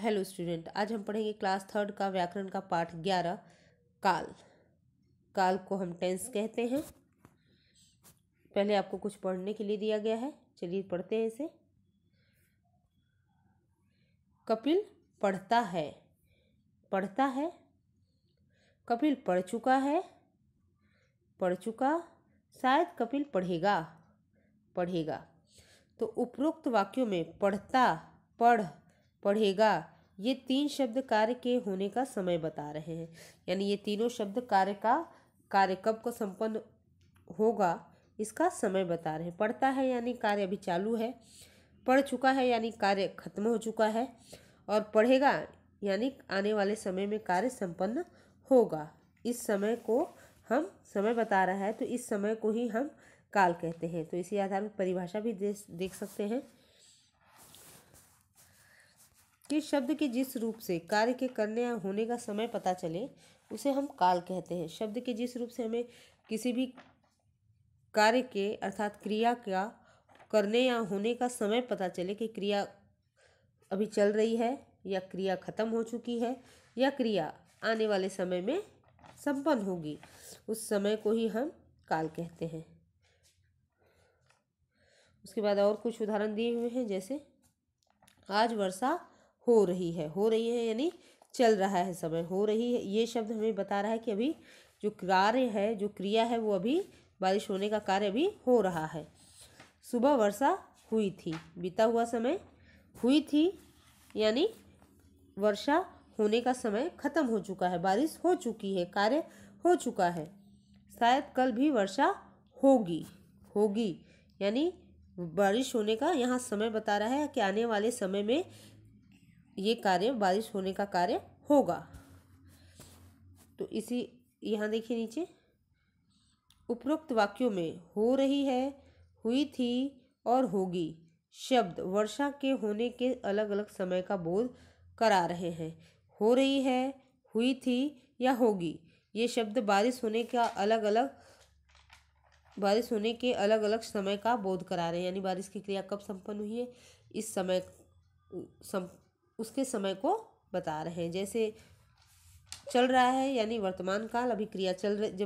Hello student, आज हम पढ़ेंगे क्लास थर्ड का व्याकरण का पाठ 11 काल। काल को हम टेंस कहते हैं। पहले आपको कुछ पढ़ने के लिए दिया गया है, चलिए पढ़ते हैं इसे। कपिल पढ़ता है, पढ़ता है। कपिल पढ़ चुका है, पढ़ चुका। शायद कपिल पढ़ेगा, पढ़ेगा। तो उपरोक्त वाक्यों में पढ़ता, पढ़, पढ़ेगा, ये तीन शब्द कार्य के होने का समय बता रहे हैं। यानी ये तीनों शब्द कार्य कब को संपन्न होगा इसका समय बता रहे हैं। पढ़ता है यानी कार्य अभी चालू है, पढ़ चुका है यानी कार्य खत्म हो चुका है, और पढ़ेगा यानी आने वाले समय में कार्य संपन्न होगा। इस समय को हम समय बता रहा है, तो इस समय को ही हम काल कहते हैं। तो इसी आधार पर परिभाषा भी देख सकते हैं कि शब्द के जिस रूप से कार्य के करने या होने का समय पता चले उसे हम काल कहते हैं। शब्द के जिस रूप से हमें किसी भी कार्य के अर्थात क्रिया का करने या होने का समय पता चले कि क्रिया अभी चल रही है या क्रिया खत्म हो चुकी है या क्रिया आने वाले समय में संपन्न होगी, उस समय को ही हम काल कहते हैं। उसके बाद और कुछ उदाहरण दिए हुए हैं, जैसे आज वर्षा हो रही है। हो रही है यानी चल रहा है समय, हो रही है ये शब्द हमें बता रहा है कि अभी जो कार्य है, जो क्रिया है, वो अभी बारिश होने का कार्य अभी हो रहा है। सुबह वर्षा हुई थी, बीता हुआ समय, हुई थी यानी वर्षा होने का समय खत्म हो चुका है, बारिश हो चुकी है, कार्य हो चुका है। शायद कल भी वर्षा होगी, होगी यानी बारिश होने का यहाँ समय बता रहा है कि आने वाले समय में ये कार्य, बारिश होने का कार्य होगा। तो इसी यहाँ देखिए नीचे, उपरोक्त वाक्यों में हो रही है, हुई थी और होगी शब्द वर्षा के होने के अलग अलग समय का बोध करा रहे हैं। हो रही है, हुई थी या होगी ये शब्द बारिश होने के अलग अलग समय का बोध करा रहे हैं। यानी बारिश की क्रिया कब संपन्न हुई है इस समय उसके समय को बता रहे हैं। जैसे चल रहा है यानी वर्तमान काल, अभी क्रिया चल रही,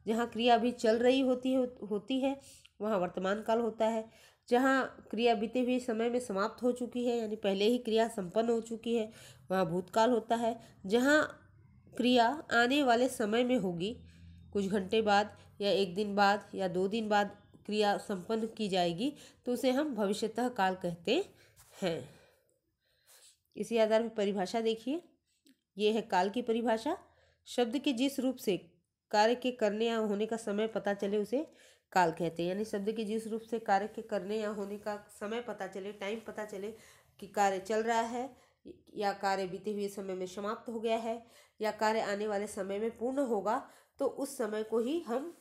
जहाँ क्रिया अभी चल रही होती है वहाँ वर्तमान काल होता है। जहाँ क्रिया बीते हुए समय में समाप्त हो चुकी है यानी पहले ही क्रिया संपन्न हो चुकी है वहाँ भूतकाल होता है। जहाँ क्रिया आने वाले समय में होगी, कुछ घंटे बाद या एक दिन बाद या 2 दिन बाद क्रिया संपन्न की जाएगी, तो उसे हम भविष्यतः काल कहते हैं। इसी आधार पर परिभाषा देखिए, ये है काल की परिभाषा। शब्द के जिस रूप से कार्य के करने या होने का समय पता चले उसे काल कहते हैं। यानी शब्द के जिस रूप से कार्य के करने या होने का समय पता चले, टाइम पता चले कि कार्य चल रहा है या कार्य बीते हुए समय में समाप्त हो गया है या कार्य आने वाले समय में पूर्ण होगा, तो उस समय को ही हम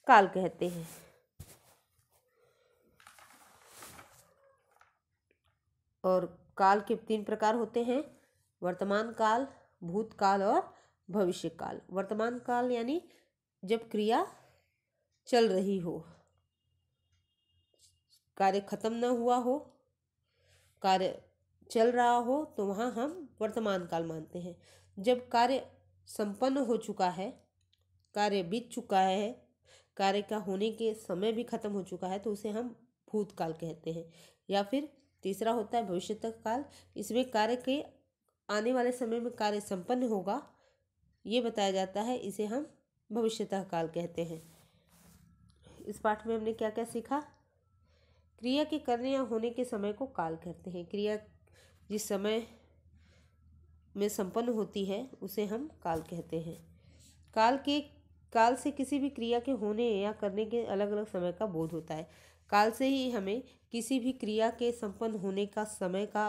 काल कहते हैं। और काल के 3 प्रकार होते हैं, वर्तमान काल, भूतकाल और भविष्य काल। वर्तमान काल यानी जब क्रिया चल रही हो, कार्य खत्म न हुआ हो, कार्य चल रहा हो, तो वहाँ हम वर्तमान काल मानते हैं। जब कार्य संपन्न हो चुका है, कार्य बीत चुका है, कार्य का होने के समय भी खत्म हो चुका है, तो उसे हम भूतकाल कहते हैं। या फिर तीसरा होता है भविष्यतः काल। इसमें कार्य के आने वाले समय में कार्य संपन्न होगा ये बताया जाता है, इसे हम भविष्यतः काल कहते हैं। इस पाठ में हमने क्या क्या सीखा? क्रिया के करने या होने के समय को काल कहते हैं। क्रिया जिस समय में संपन्न होती है उसे हम काल कहते हैं। काल से किसी भी क्रिया के होने या करने के अलग अलग समय का बोध होता है। काल से ही हमें किसी भी क्रिया के संपन्न होने का समय का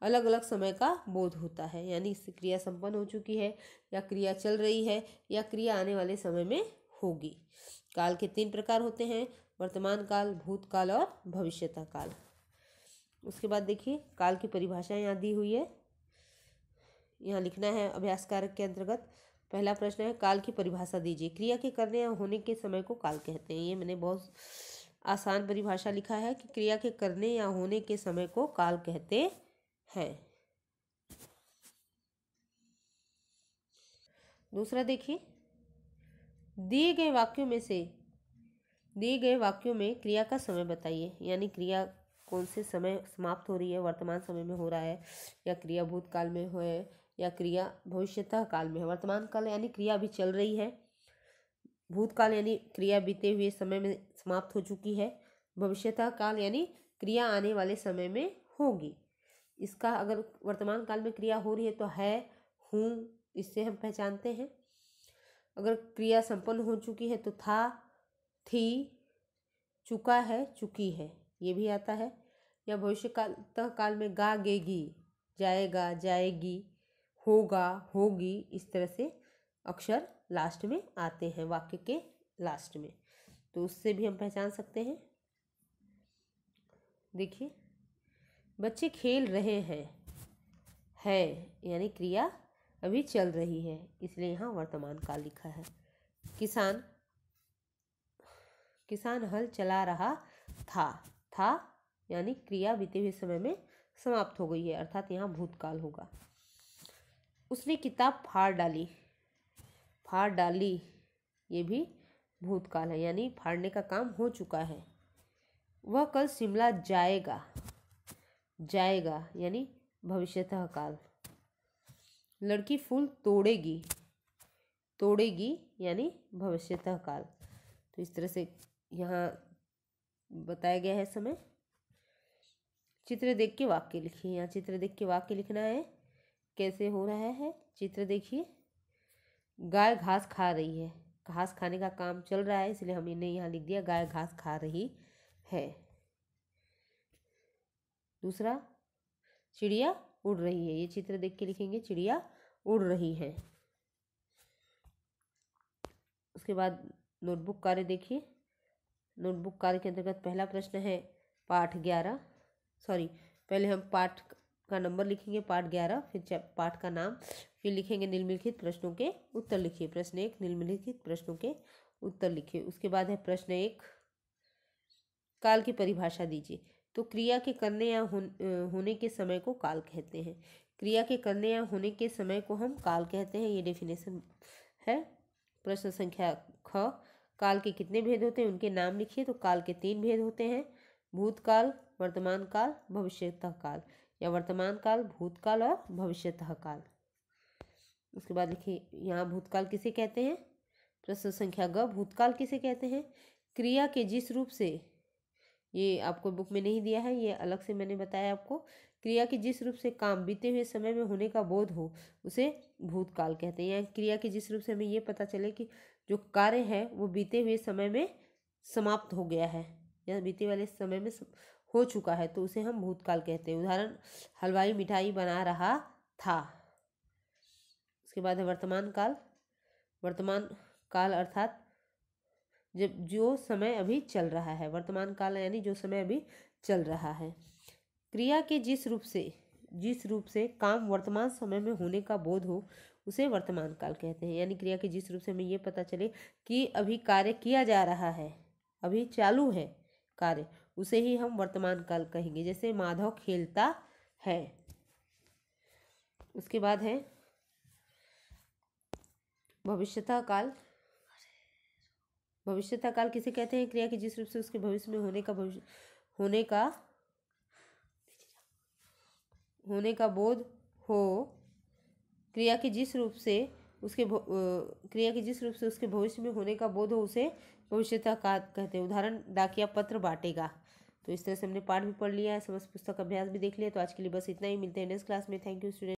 अलग अलग समय का बोध होता है। यानी इससे क्रिया संपन्न हो चुकी है या क्रिया चल रही है या क्रिया आने वाले समय में होगी। काल के 3 प्रकार होते हैं, वर्तमान काल, भूतकाल और भविष्यतः काल। उसके बाद देखिए काल की परिभाषा यहाँ दी हुई है, यहाँ लिखना है अभ्यास कारक के अंतर्गत। पहला प्रश्न है, काल की परिभाषा दीजिए। क्रिया के करने या होने के समय को काल कहते हैं। ये मैंने बहुत आसान परिभाषा लिखा है कि क्रिया के करने या होने के समय को काल कहते हैं। दूसरा देखिए, दिए गए वाक्यों में क्रिया का समय बताइए, यानी क्रिया कौन से समय समाप्त हो रही है, वर्तमान समय में हो रहा है, या क्रिया भूतकाल में है, या क्रिया भविष्यतः काल में है। वर्तमान काल यानी क्रिया अभी चल रही है, भूतकाल यानी क्रिया बीते हुए समय में समाप्त हो चुकी है, भविष्यतः काल यानी क्रिया आने वाले समय में होगी। इसका अगर वर्तमान काल में क्रिया हो रही है तो है, हूँ, इससे हम पहचानते हैं। अगर क्रिया संपन्न हो चुकी है तो था, थी, चुका है, चुकी है, ये भी आता है। या भविष्य काल में गा, गेगी, जाएगा, जाएगी, होगा, होगी, इस तरह से अक्षर लास्ट में आते हैं वाक्य के लास्ट में, तो उससे भी हम पहचान सकते हैं। देखिए, बच्चे खेल रहे हैं, है यानी क्रिया अभी चल रही है, इसलिए यहाँ वर्तमान काल लिखा है। किसान हल चला रहा था यानी क्रिया बीते हुए समय में समाप्त हो गई है, अर्थात यहाँ भूतकाल होगा। उसने किताब फाड़ डाली, ये भी भूतकाल है, यानी फाड़ने का काम हो चुका है। वह कल शिमला जाएगा यानी भविष्यतः काल। लड़की फूल तोड़ेगी यानी भविष्यतः काल। तो इस तरह से यहाँ बताया गया है समय। चित्र देख के वाक्य लिखिए, यहाँ चित्र देख के वाक्य लिखना है। कैसे हो रहा है चित्र देखिए। गाय घास खा रही है, घास खाने का काम चल रहा है, इसलिए हमने यहाँ लिख दिया गाय घास खा रही है। दूसरा, चिड़िया उड़ रही है, ये चित्र देख के लिखेंगे चिड़िया उड़ रही है। उसके बाद नोटबुक कार्य देखिए। नोटबुक कार्य के अंतर्गत पहला प्रश्न है पाठ 11, पहले हम पाठ का नंबर लिखेंगे, पाठ 11, फिर पाठ का नाम, फिर लिखेंगे निम्नलिखित प्रश्नों के उत्तर लिखिए। प्रश्न 1, निम्नलिखित प्रश्नों के उत्तर लिखिए। उसके बाद है प्रश्न 1, काल की परिभाषा दीजिए। तो क्रिया के करने या होने के समय को काल कहते हैं। क्रिया के करने या होने के समय को हम काल कहते हैं, ये डेफिनेशन है। प्रश्न संख्या ख, काल के कितने भेद होते हैं, उनके नाम लिखिए। तो काल के 3 भेद होते हैं, भूतकाल, वर्तमान काल, भविष्यतः काल, या वर्तमान काल, भूतकाल और भविष्यतः काल। उसके बाद लिखिए यहाँ भूतकाल किसे कहते हैं। प्रश्न संख्या ग, भूतकाल किसे कहते हैं। क्रिया के जिस रूप से, ये आपको बुक में नहीं दिया है, ये अलग से मैंने बताया आपको। क्रिया के जिस रूप से काम बीते हुए समय में होने का बोध हो उसे भूतकाल कहते हैं। या क्रिया के जिस रूप से हमें ये पता चले कि जो कार्य है वो बीते हुए समय में समाप्त हो गया है या बीते वाले समय में हो चुका है, तो उसे हम भूतकाल कहते हैं। उदाहरण, हलवाई मिठाई बना रहा था। उसके बाद है वर्तमान काल। वर्तमान काल अर्थात जब जो समय अभी चल रहा है, वर्तमान काल यानी जो समय अभी चल रहा है। क्रिया के जिस रूप से काम वर्तमान समय में होने का बोध हो उसे वर्तमान काल कहते हैं। यानी क्रिया के जिस रूप से हमें ये पता चले कि अभी कार्य किया जा रहा है, अभी चालू है कार्य, उसे ही हम वर्तमान काल कहेंगे। जैसे माधव खेलता है। उसके बाद है भविष्यतः काल। भविष्यतः काल किसे कहते हैं। क्रिया के जिस रूप से उसके भविष्य में होने का बोध हो, क्रिया के जिस रूप से उसके भविष्य में होने का बोध हो उसे भविष्यतः काल कहते हैं। उदाहरण, डाकिया पत्र बांटेगा। तो इस तरह से हमने पाठ भी पढ़ लिया है, समस्त पुस्तक अभ्यास भी देख लिया। तो आज के लिए बस इतना ही, मिलते हैं नेक्स्ट क्लास में। Thank you student.